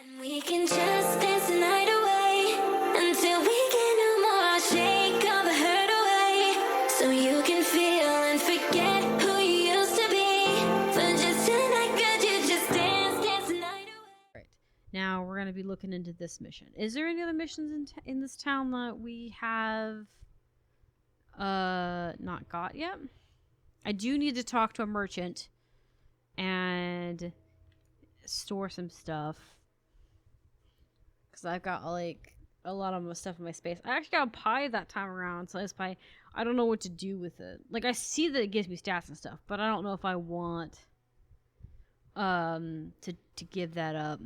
And we can just dance the night away until we get no more. I'll shake all the hurt away so you can feel and forget who you used to be. For just tonight, could you just dance the night away? Right. Now we're going to be looking into this mission. Is there any other missions in this town that we have not got yet? I do need to talk to a merchant and store some stuff. Because I've got, like, a lot of my stuff in my space. I actually got a pie that time around, so this pie, I don't know what to do with it. Like, I see that it gives me stats and stuff, but I don't know if I want to give that up.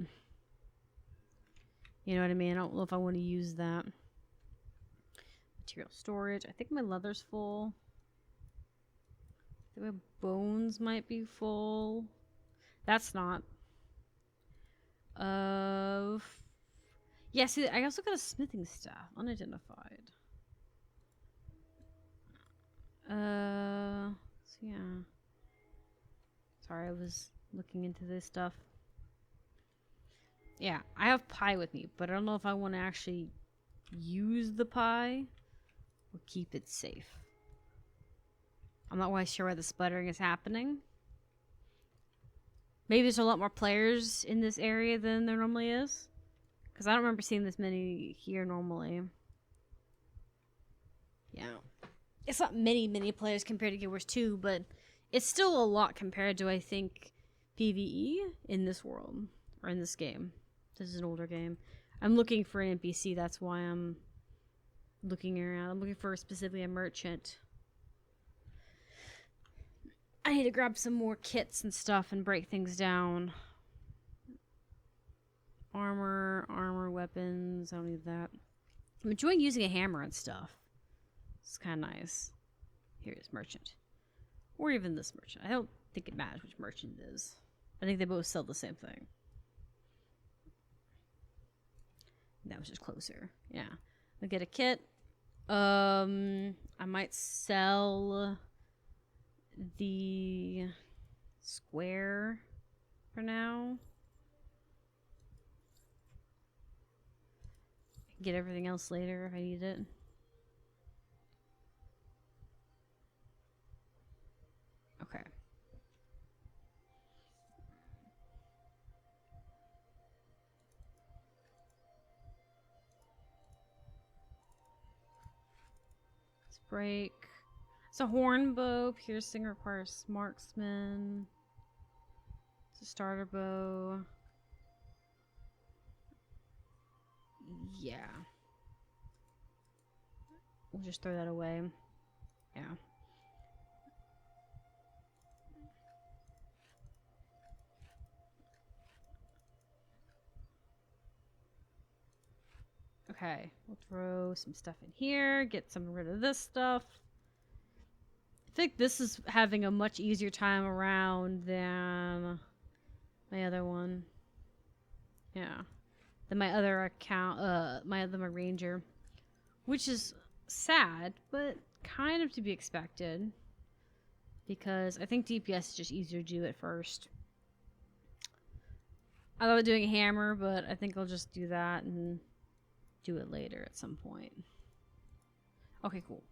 You know what I mean? I don't know if I want to use that. Material storage. I think my leather's full. I think my bones might be full. That's not. Yeah, see, I also got a smithing staff. Unidentified. So yeah. Sorry, I was looking into this stuff. Yeah, I have pie with me, but I don't know if I want to actually use the pie or keep it safe. I'm not quite sure why the sputtering is happening. Maybe there's a lot more players in this area than there normally is. Because I don't remember seeing this many here normally. Yeah. It's not many players compared to Guild Wars 2, but it's still a lot compared to, I think, PvE in this world. Or in this game. This is an older game. I'm looking for an NPC, that's why I'm looking around. I'm looking for specifically a merchant. I need to grab some more kits and stuff and break things down. Armor, weapons. I don't need that. I'm enjoying using a hammer and stuff. It's kind of nice. Here is merchant. Or even this merchant. I don't think it matters which merchant it is. I think they both sell the same thing. That was just closer. Yeah. I'll get a kit. I might sell the square for now. Get everything else later if I need it. Okay. Let's break. It's a horn bow. Piercing requires marksman. It's a starter bow. Yeah. We'll just throw that away. Yeah. Okay. We'll throw some stuff in here. Get some rid of this stuff. I think this is having a much easier time around than my other one. Yeah. Than my other account, my ranger. Which is sad, but kind of to be expected. Because I think DPS is just easier to do at first. I thought doing a hammer, but I think I'll just do that and do it later at some point. Okay, cool.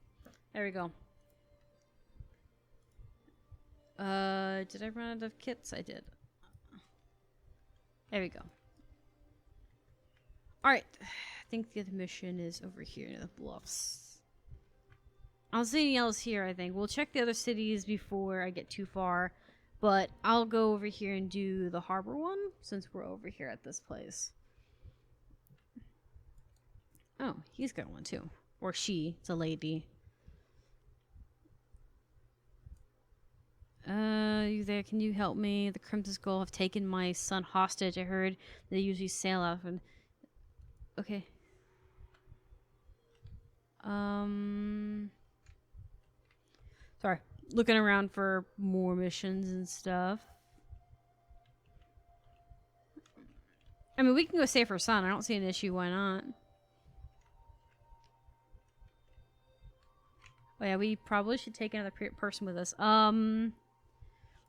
There we go. Did I run out of kits? I did. There we go. Alright. I think the other mission is over here in the bluffs. I don't see anything else here, I think. We'll check the other cities before I get too far. But I'll go over here and do the harbor one, since we're over here at this place. Oh, he's got one too. Or she. It's a lady. You there? Can you help me? The Crimson Skull have taken my son hostage. I heard they usually sail out and... Okay. Sorry. Looking around for more missions and stuff. I mean, we can go save her son. I don't see an issue. Why not? Oh yeah, we probably should take another person with us.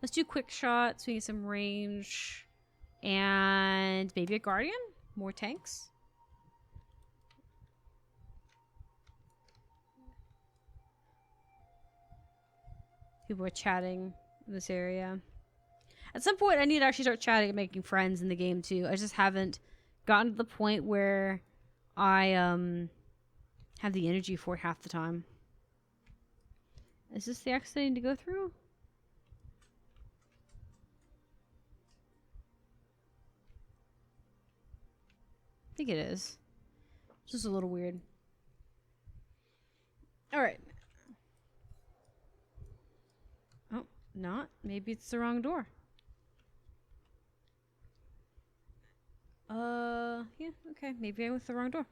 Let's do quick shots. We get some range And maybe a guardian? More tanks? People are chatting in this area. At some point, I need to actually start chatting and making friends in the game, too. I just haven't gotten to the point where I have the energy for it half the time. Is this the exit I need to go through? I think it is. It's just a little weird. Alright. Oh, not. Maybe it's the wrong door. Yeah, okay. Maybe I went with the wrong door.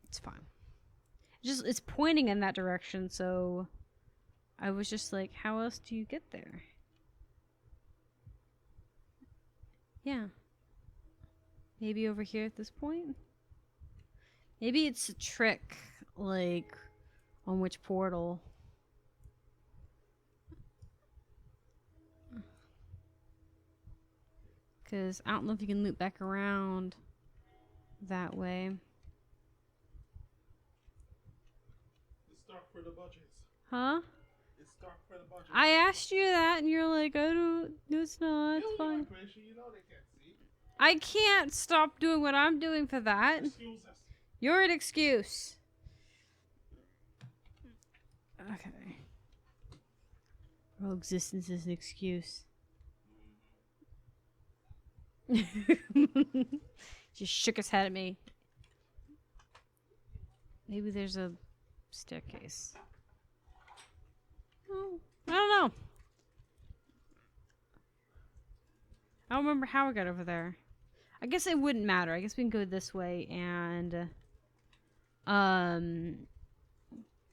It's fine. It's pointing in that direction, so I was just like, how else do you get there? Yeah. Maybe over here at this point? Maybe it's a trick, like, on which portal. Because I don't know if you can loop back around that way. It's dark for the budgets. Huh? It's dark for the budget. I asked you that, and you're like, I don't. No, it's not. It's fine. You know they can't see. I can't stop doing what I'm doing for that. Excuse us. You're an excuse. Okay. Our existence is an excuse. Just shook his head at me. Maybe there's a staircase. Oh, I don't know. I don't remember how I got over there. I guess it wouldn't matter. I guess we can go this way and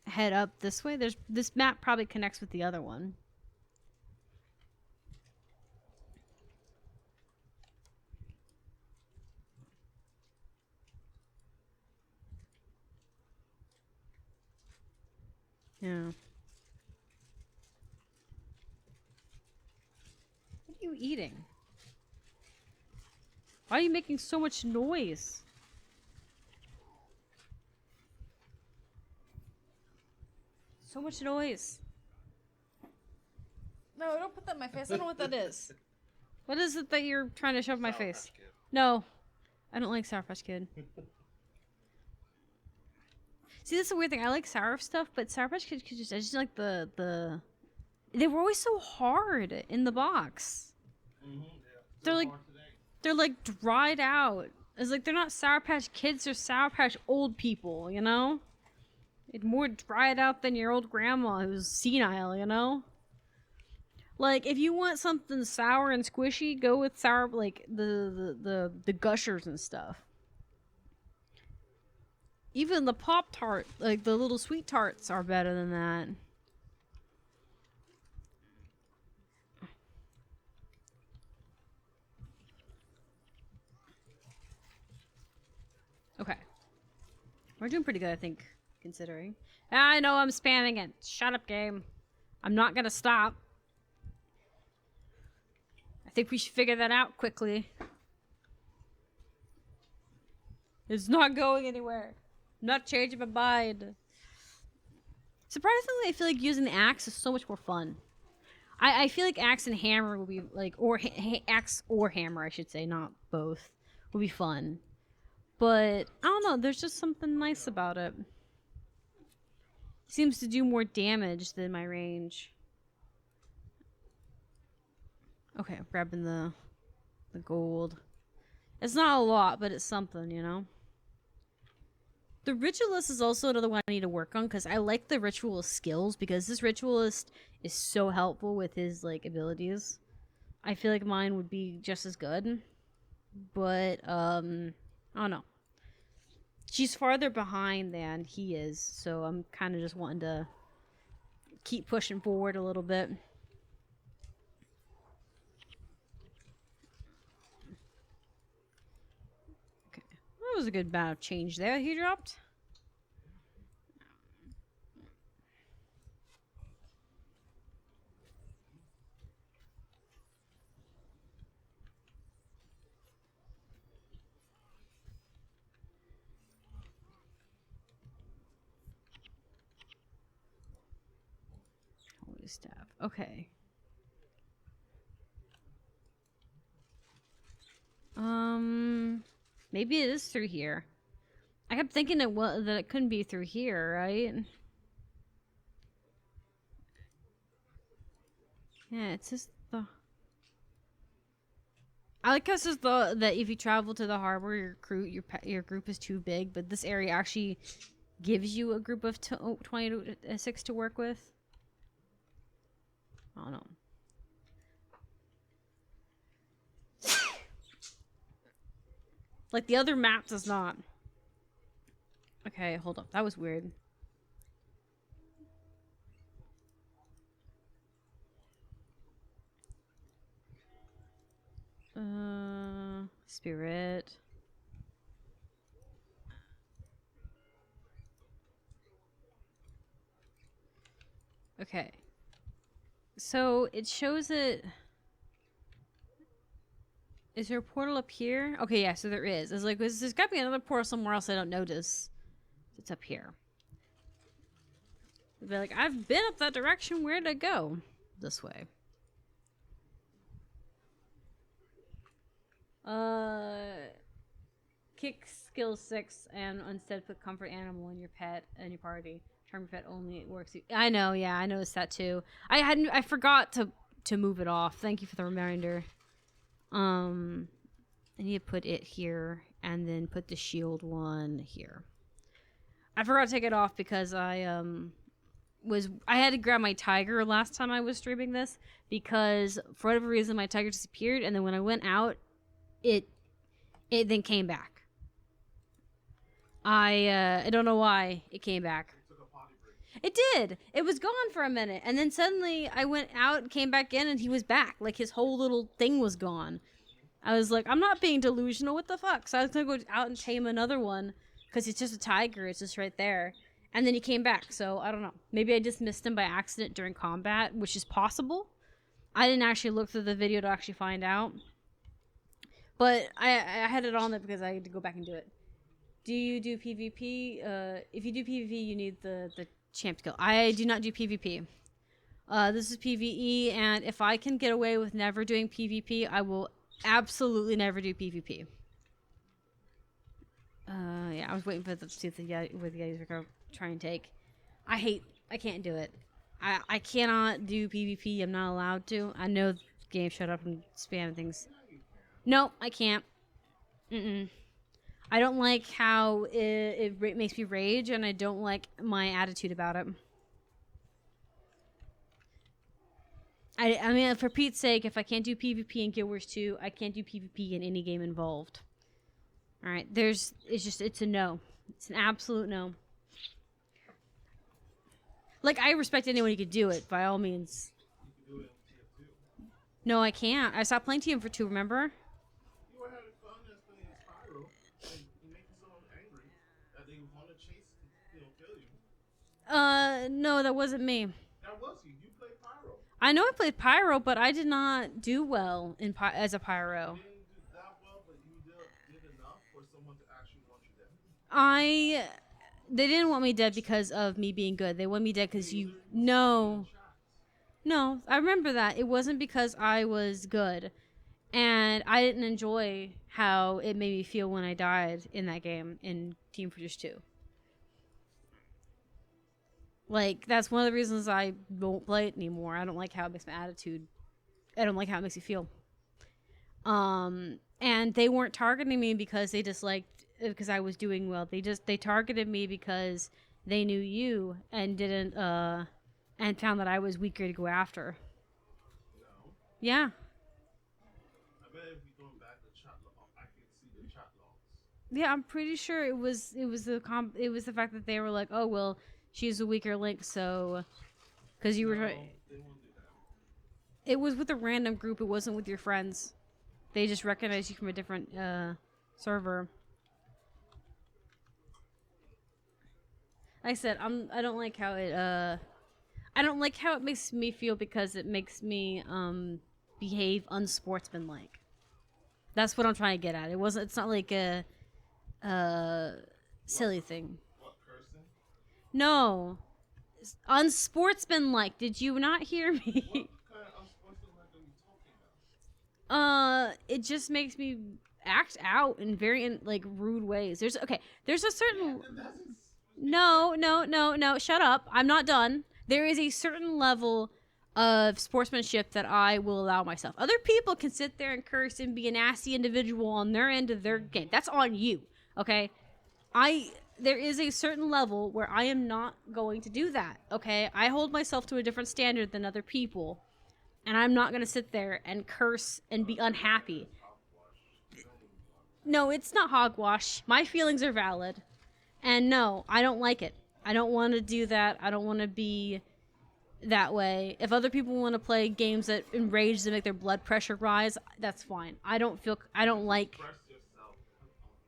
head up this way. This map probably connects with the other one. Yeah. What are you eating? Why are you making so much noise? So much noise. No, don't put that in my face. I don't know what that is. What is it that you're trying to shove in my face? No. I don't like Sour Patch Kid. See, that's the weird thing. I like sour stuff, but Sour Patch Kid I just like the... They were always so hard in the box. Mm-hmm, yeah. They're like dried out. It's like they're not Sour Patch Kids, they're Sour Patch old people, you know? It's more dried out than your old grandma who's senile, you know? Like, if you want something sour and squishy, go with sour, like, the Gushers and stuff. Even the Pop-Tart, like, the little sweet tarts are better than that. Okay. We're doing pretty good, I think, considering. I know I'm spamming it. Shut up, game. I'm not gonna stop. I think we should figure that out quickly. It's not going anywhere. I'm not changing my mind. Surprisingly, I feel like using the axe is so much more fun. I feel like axe and hammer will be like, or axe or hammer, I should say, not both, will be fun. But I don't know. There's just something nice about it. Seems to do more damage than my range. Okay, I'm grabbing the gold. It's not a lot, but it's something, you know? The ritualist is also another one I need to work on because I like the ritualist skills because this ritualist is so helpful with his like abilities. I feel like mine would be just as good. But I don't know. She's farther behind than he is, so I'm kind of just wanting to keep pushing forward a little bit. Okay. That was a good amount of change there he dropped. staff. Okay. Maybe it is through here. I kept thinking that it couldn't be through here, right? Yeah, it's just the. I like how it says that if you travel to the harbor, your group is too big, but this area actually gives you a group of 26 to work with. I don't know. Like the other map does not. Okay, hold up. That was weird. Spirit. Okay. So it shows it. Is there a portal up here? Okay, yeah, so there is. It's like, there's gotta be another portal somewhere else I don't notice. It's up here. It'd be like, I've been up that direction. Where'd I go? This way. Kick skill 6 and instead put comfort animal in your pet and your party. Charm your pet only it works. I know, yeah, I noticed that too. I forgot to move it off. Thank you for the reminder. I need to put it here and then put the shield one here. I forgot to take it off because I had to grab my tiger last time I was streaming this because for whatever reason my tiger disappeared, and then when I went out, it then came back. I don't know why it came back. It did. It was gone for a minute, and then suddenly I went out and came back in, and he was back. Like his whole little thing was gone. I was like, I'm not being delusional. What the fuck? So I was gonna go out and tame another one because it's just a tiger. It's just right there. And then he came back. So I don't know. Maybe I just missed him by accident during combat, which is possible. I didn't actually look through the video to actually find out. But I had it on there because I had to go back and do it. Do you do PvP? If you do PvP, you need the champ skill. I do not do PvP. This is PvE, and if I can get away with never doing PvP, I will absolutely never do PvP. Yeah, I was waiting for the see if the where the guys are gonna try and take. I can't do it. I cannot do PvP. I'm not allowed to. I know the game shut up and spam things. No, I can't. I don't like how it makes me rage, and I don't like my attitude about it. I mean, for Pete's sake, if I can't do PvP in Guild Wars 2, I can't do PvP in any game involved. Alright, it's a no. It's an absolute no. Like, I respect anyone who could do it, by all means. You can do it in TF2. No, I can't. I stopped playing TM4 2, remember? You were having fun as playing Spyro, and you make someone angry that they want to chase, kill you. No, that wasn't me. That was you. You played Pyro. I know I played Pyro, but I did not do well as a Pyro. You didn't do that well, but you did enough for someone to actually want you dead. They didn't want me dead because of me being good. They want me dead because you... No. No, I remember that. It wasn't because I was good. And I didn't enjoy how it made me feel when I died in that game in Team Fortress 2. Like, that's one of the reasons I won't play it anymore. I don't like how it makes my attitude... I don't like how it makes me feel. And they weren't targeting me because they disliked... because I was doing well. They targeted me because they knew you and didn't and found that I was weaker to go after. No. Yeah. I bet if you're going back to chat log, I can see the chat logs. Yeah, I'm pretty sure it was the fact that they were like, "Oh, well, she's a weaker link, so cuz you were No, they won't do that. It was with a random group. It wasn't with your friends. They just recognized you from a different server. Like I said, I don't like how it makes me feel because it makes me behave unsportsmanlike. That's what I'm trying to get at. It's not like a silly thing. What, cursing? No. unsportsmanlike. Did you not hear me? What kind of unsportsmanlike are you talking about? It just makes me act out in very like rude ways. There's a certain no, shut up. I'm not done. There is a certain level of sportsmanship that I will allow myself. Other people can sit there and curse and be a nasty individual on their end of their game. That's on you, okay? There is a certain level where I am not going to do that, okay? I hold myself to a different standard than other people, and I'm not going to sit there and curse and be unhappy. No, it's not hogwash. My feelings are valid. And no, I don't like it. I don't want to do that. I don't want to be that way. If other people want to play games that enrage them, make their blood pressure rise, that's fine. I don't like.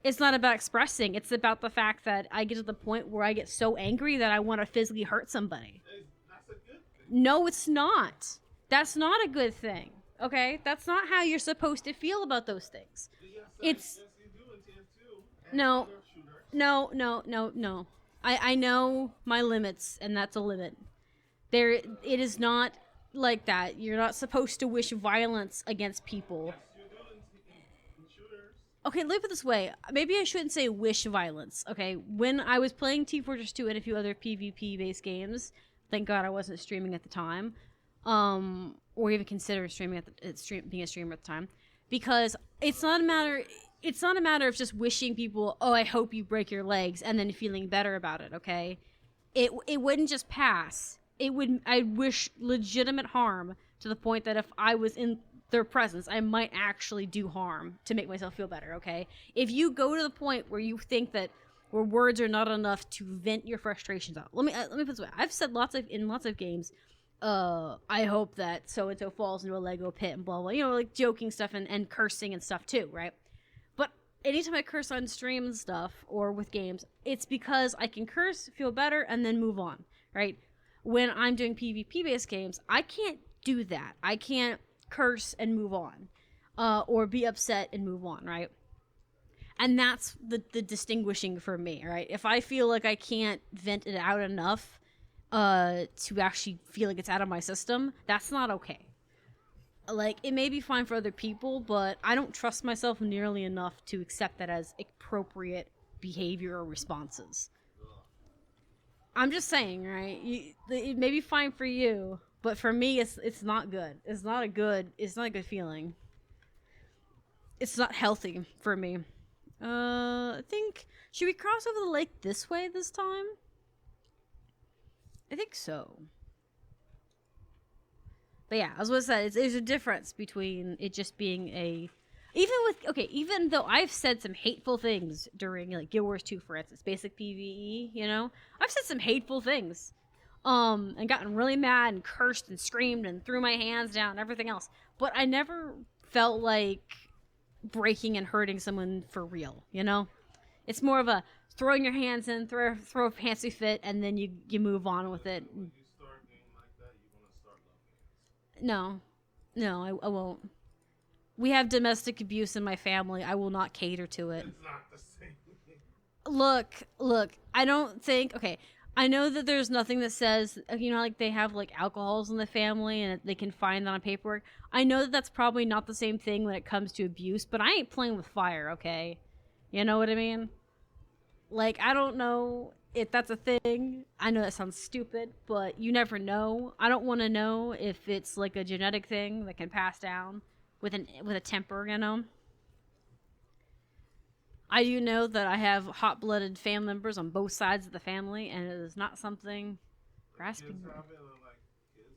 It's not about expressing. It's about the fact that I get to the point where I get so angry that I want to physically hurt somebody. That's a good thing. No, it's not. That's not a good thing. Okay? That's not how you're supposed to feel about those things. It's. Yes, you do in TF2. No. Other shooters. No. I know my limits, and that's a limit. It is not like that. You're not supposed to wish violence against people. Yes, you do in shooters. Okay, let me put it this way. Maybe I shouldn't say wish violence. Okay, when I was playing Team Fortress 2 and a few other PvP-based games, thank God I wasn't streaming at the time, or even consider streaming being a streamer at the time, because it's not a matter of just wishing people, oh, I hope you break your legs, and then feeling better about it. Okay, it wouldn't just pass. I'd wish legitimate harm to the point that if I was in their presence, I might actually do harm to make myself feel better. Okay, if you go to the point where you think that where words are not enough to vent your frustrations out, let me put it this way. I've said in lots of games, I hope that so and so falls into a Lego pit and blah blah. You know, like joking stuff and cursing and stuff too, right? But anytime I curse on stream and stuff or with games, it's because I can curse, feel better, and then move on, right? When I'm doing PvP-based games, I can't do that. I can't curse and move on, or be upset and move on, right? And that's the distinguishing for me, right? If I feel like I can't vent it out enough to actually feel like it's out of my system, that's not okay. Like, it may be fine for other people, but I don't trust myself nearly enough to accept that as appropriate behavior or responses. I'm just saying, right? It may be fine for you, but for me, it's not good. It's not a good feeling. It's not healthy for me. I think, should we cross over the lake this way this time? I think so. But yeah, as I said, there's a difference between it just being even though I've said some hateful things during like Guild Wars 2, for instance, basic PvE, you know, I've said some hateful things, and gotten really mad and cursed and screamed and threw my hands down and everything else. But I never felt like breaking and hurting someone for real, you know? It's more of a throwing your hands in, throw a fancy fit, and then you move on with it. When you start a game like that, you're going to start loving it. No, I won't. We have domestic abuse in my family. I will not cater to it. It's not the same. Look, I don't think, okay, I know that there's nothing that says, you know, like they have like alcohols in the family and they can find that on paperwork. I know that that's probably not the same thing when it comes to abuse, but I ain't playing with fire, okay? You know what I mean? Like, I don't know if that's a thing. I know that sounds stupid, but you never know. I don't want to know if it's like a genetic thing that can pass down with a temper, you know? I do know that I have hot-blooded family members on both sides of the family, and it is not something grasping. Kids have it, or like kids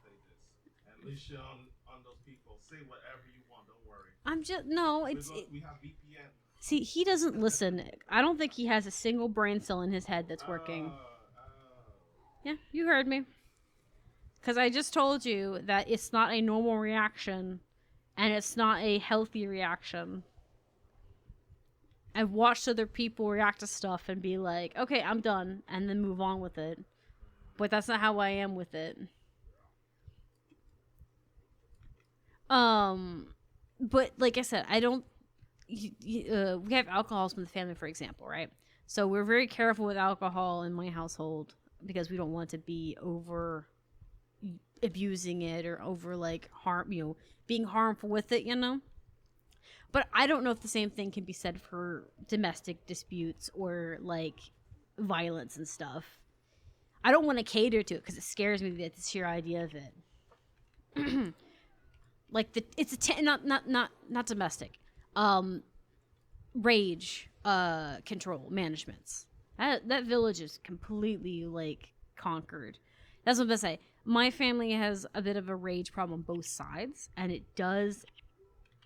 say this. At least on those people, say whatever you want. Don't worry. I'm just no. We have VPN. See, he doesn't listen. I don't think he has a single brain cell in his head that's working. Yeah, you heard me. Because I just told you that it's not a normal reaction, and it's not a healthy reaction. I've watched other people react to stuff and be like, okay, I'm done, and then move on with it. But that's not how I am with it. But like I said, I don't. We have alcoholism in the family, for example, right? So we're very careful with alcohol in my household. because we don't want to be over abusing it or over like being harmful with it, But I don't know if the same thing can be said for domestic disputes or like violence and stuff. I don't want to cater to it because it scares me, the sheer idea of it. Like not domestic, rage control managements. That village is completely like conquered. That's what I'm gonna say. My family has a bit of a rage problem on both sides, and it does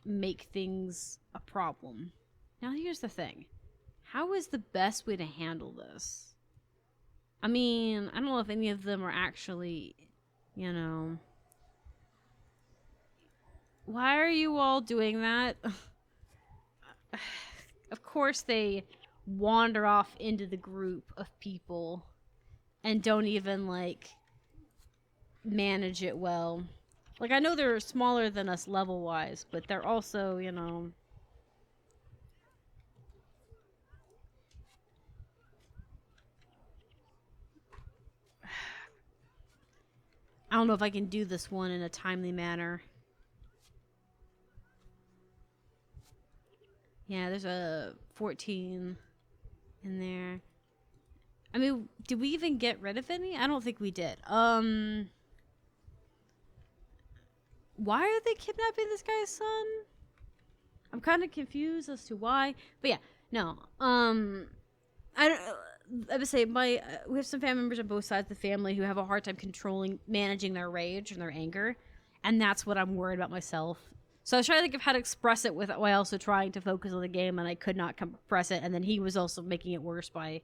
make things a problem. Now here's the thing. How is the best way to handle this? I mean, I don't know if any of them are actually, Why are you all doing that? Of course they wander off into the group of people and don't even, like, manage it well. Like, I know they're smaller than us level-wise, but they're also, I don't know if I can do this one in a timely manner. Yeah, there's a 14 in there. I mean, did we even get rid of any? I don't think we did. Why are they kidnapping this guy's son? I'm kind of confused as to why. But yeah, no. I would say we have some family members on both sides of the family who have a hard time managing their rage and their anger, and that's what I'm worried about myself. So I was trying to think of how to express it while also trying to focus on the game, and I could not compress it. And then he was also making it worse by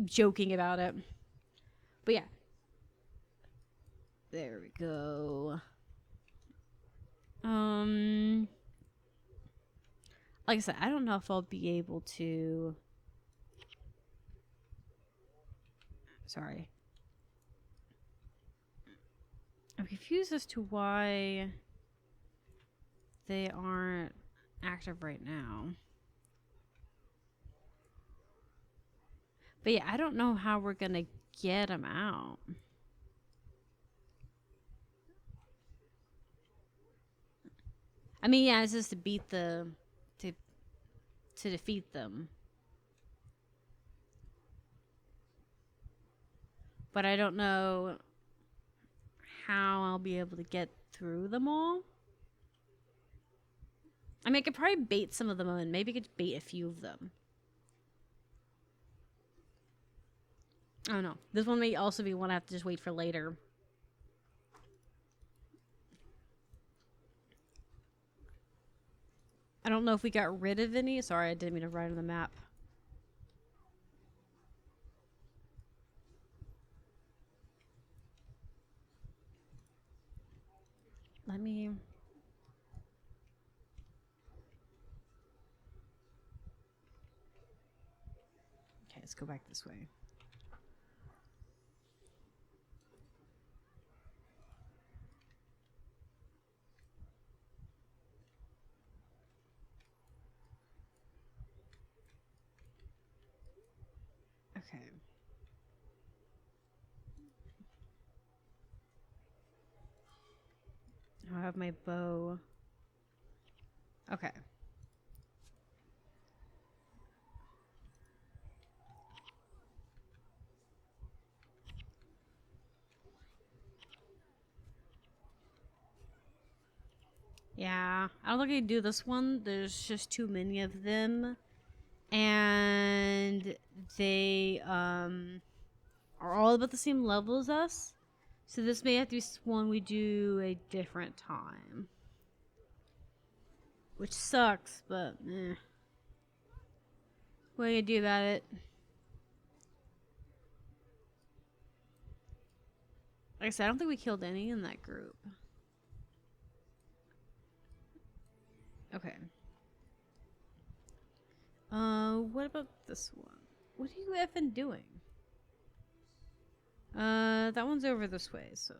joking about it. But yeah. There we go. Like I said, I don't know if I'll be able to... Sorry. I'm confused as to why they aren't active right now. But yeah, I don't know how we're gonna get them out. I mean, yeah, it's just to beat to defeat them. But I don't know how I'll be able to get through them all. I mean, I could probably bait some of them and maybe I could bait a few of them. I don't know. This one may also be one I have to just wait for later. I don't know if we got rid of any. Sorry, I didn't mean to write on the map. Let me... Okay, let's go back this way. Okay. I have my bow. Okay. Yeah, I don't think I can do this one. There's just too many of them. And they are all about the same level as us. So this may have to be one we do a different time. Which sucks, but eh. What are you gonna do about it? Like I said, I don't think we killed any in that group. Okay. What about this one? What are you effing doing? That one's over this way, so...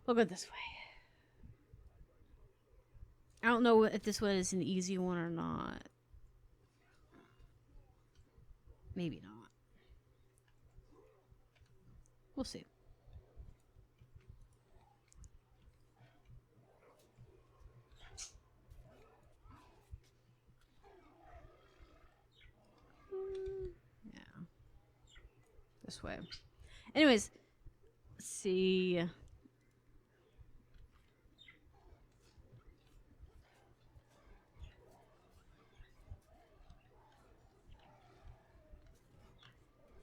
We'll go this way. I don't know if this one is an easy one or not. Maybe not. We'll see. Yeah. This way. Anyways, let's see.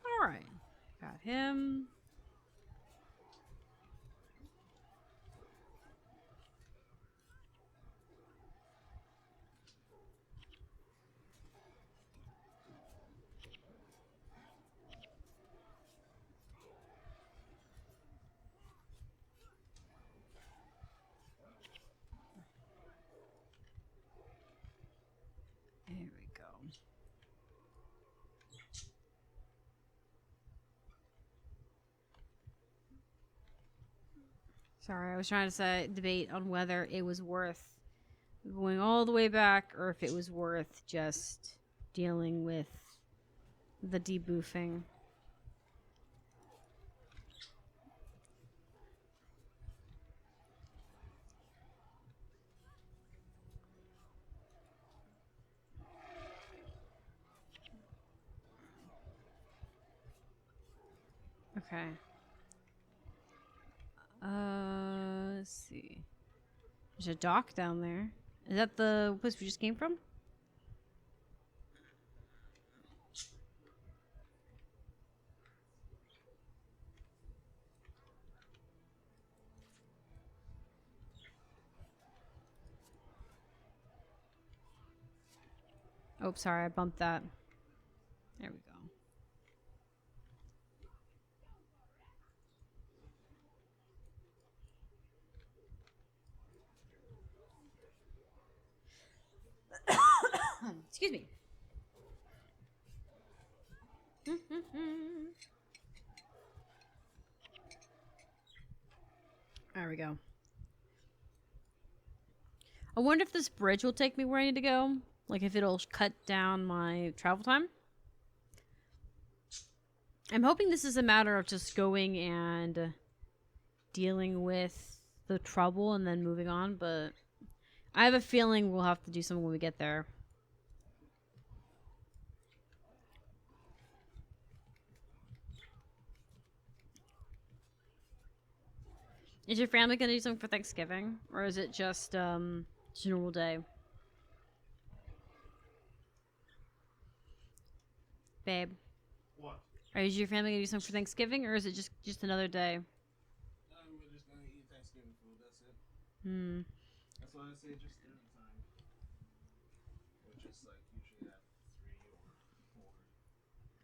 All right. Got him. There we go. Sorry, I was trying to say debate on whether it was worth going all the way back or if it was worth just dealing with the deboofing. Okay. Let's see. There's a dock down there. Is that the place we just came from? Oh, sorry, I bumped that. There we go. Excuse me. There we go. I wonder if this bridge will take me where I need to go. Like if it'll cut down my travel time. I'm hoping this is a matter of just going and dealing with the trouble and then moving on, but I have a feeling we'll have to do something when we get there. Is your family gonna do something for Thanksgiving? Or is it just a normal day? Babe. What? Is your family gonna do something for Thanksgiving, or is it just another day? No, we're just gonna eat Thanksgiving food. That's it. That's why I say just dinner time, which is like usually at 3 or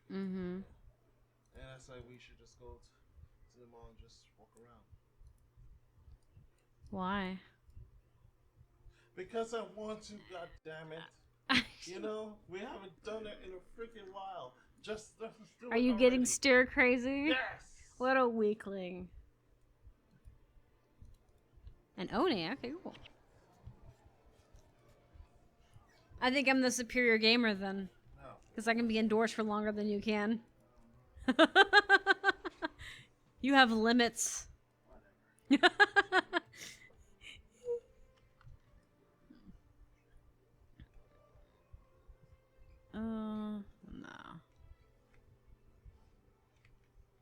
4. Mm-hmm. And that's why we should just go to the mall and just walk around. Why? Because I want to. God damn it! You know, we haven't done it in a freaking while. Just let's do it Are you getting already. stir crazy? Yes. What a weakling. An Oni, okay, cool. I think I'm the superior gamer then. No. Because I can be indoors for longer than you can. You have limits. No.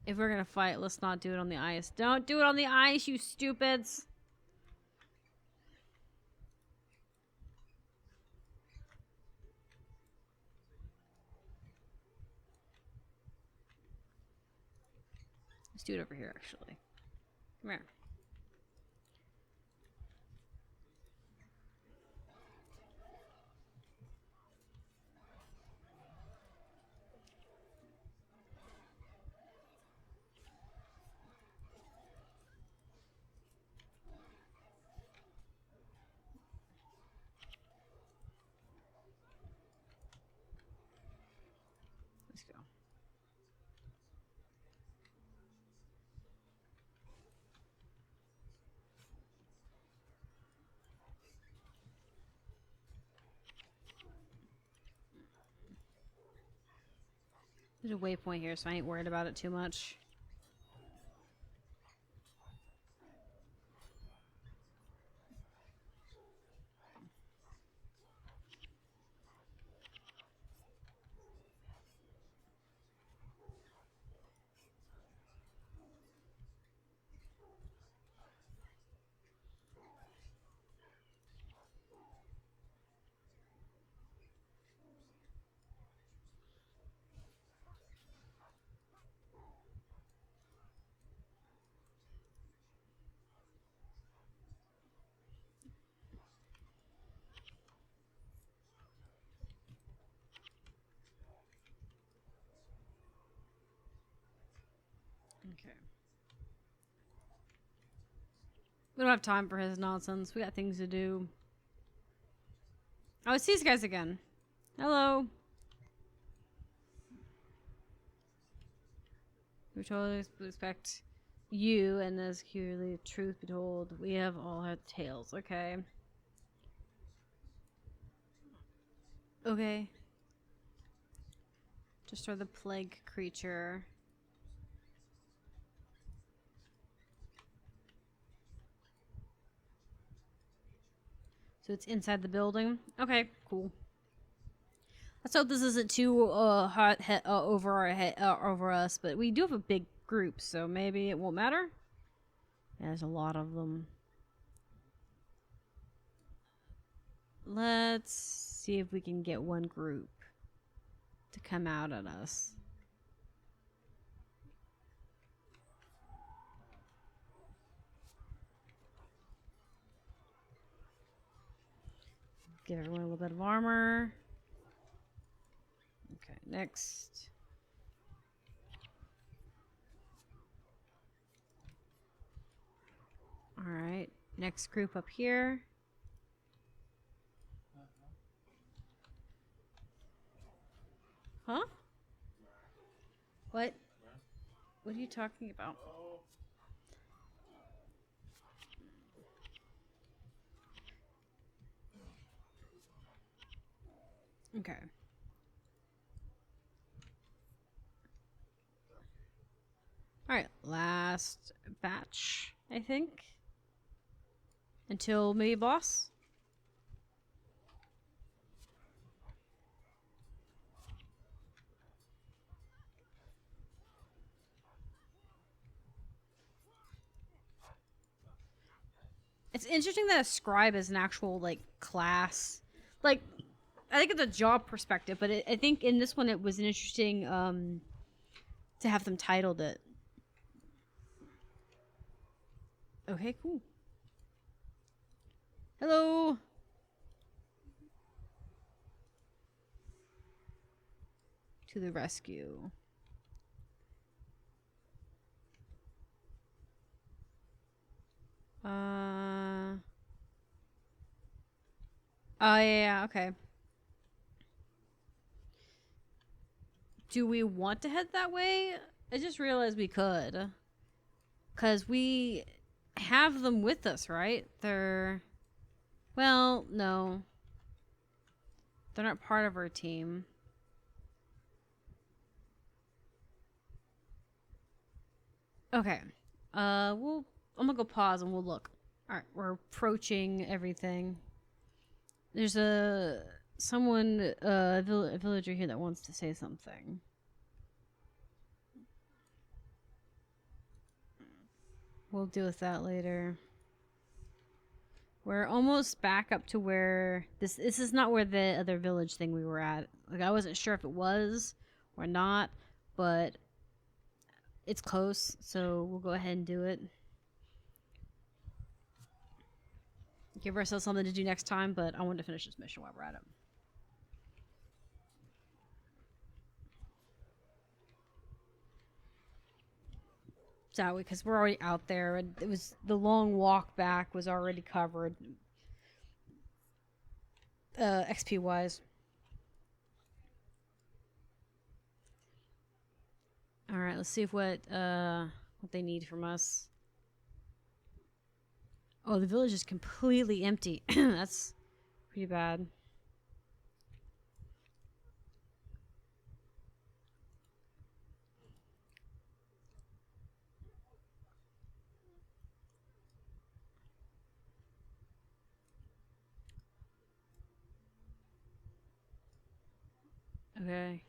If we're gonna fight, let's not do it on the ice. Don't do it on the ice, you stupids. Let's do it over here, actually. Come here. Let's go. There's a waypoint here, so I ain't worried about it too much. Okay. We don't have time for his nonsense. We got things to do. Oh, it's these guys again. Hello. We totally expect you, and as clearly truth be told, we have all had tails. Okay. Okay. Destroy the plague creature. So it's inside the building. Okay, cool. Let's hope this isn't too hot over our head over us, but we do have a big group, so maybe it won't matter. Yeah, there's a lot of them. Let's see if we can get one group to come out at us. Give everyone a little bit of armor. Okay, next. Alright, next group up here. Huh? What? What are you talking about? Okay. Alright, last batch, I think. Until maybe boss? It's interesting that a scribe is an actual, like, class. Like, I think it's a job perspective, but I think in this one it was an interesting, to have them titled it. Okay, cool. Hello! To the rescue. Oh, yeah, okay. Do we want to head that way? I just realized we could. Because we have them with us, right? They're... Well, no. They're not part of our team. Okay. I'm gonna go pause and we'll look. Alright, we're approaching everything. There's a villager here that wants to say something. We'll deal with that later. We're almost back up to where this is not where the other village thing we were at. Like, I wasn't sure if it was or not, but it's close, so we'll go ahead and do it. Give ourselves something to do next time, but I wanted to finish this mission while we're at it. Sadly, because we're already out there, and it was the long walk back was already covered, XP wise. All right, let's see if what they need from us. Oh, the village is completely empty. That's pretty bad. Okay.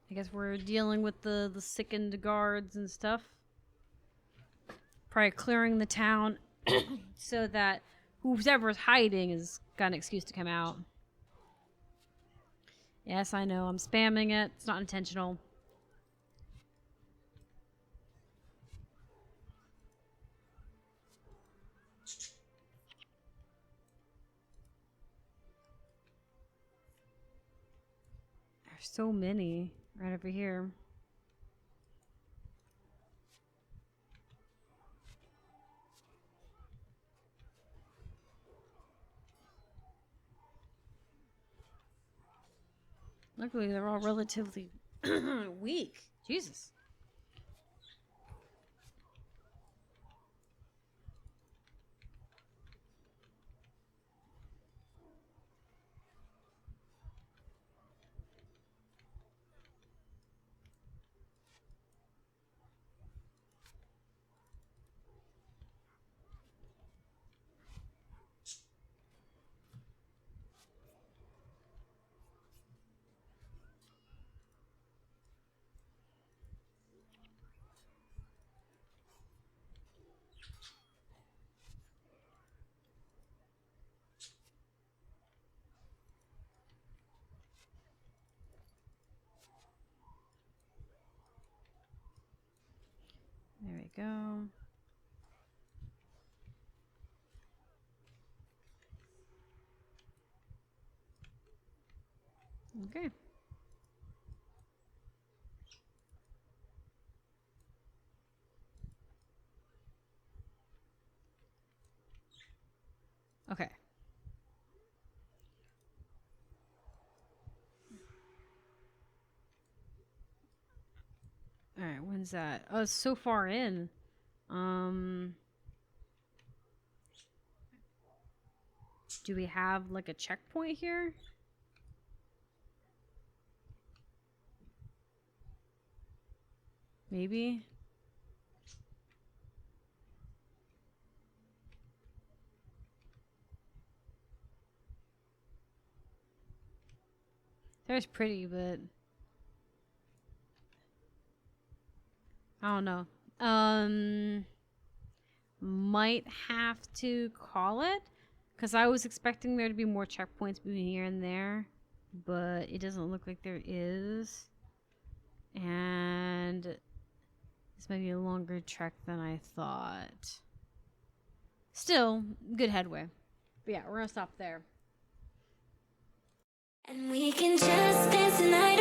I guess we're dealing with the sickened guards and stuff. Probably clearing the town so that whoever's hiding has got an excuse to come out. Yes, I know. I'm spamming it. It's not intentional. There's so many right over here. Luckily, they're all relatively weak. Jesus. There we go. Okay. Okay. All right, when's that? Oh, it's so far in. Do we have like a checkpoint here? Maybe. There's pretty, but I don't know. Might have to call it because I was expecting there to be more checkpoints between here and there, but it doesn't look like there is. And this might be a longer trek than I thought. Still, good headway. But yeah, we're gonna stop there. And we can just dance the night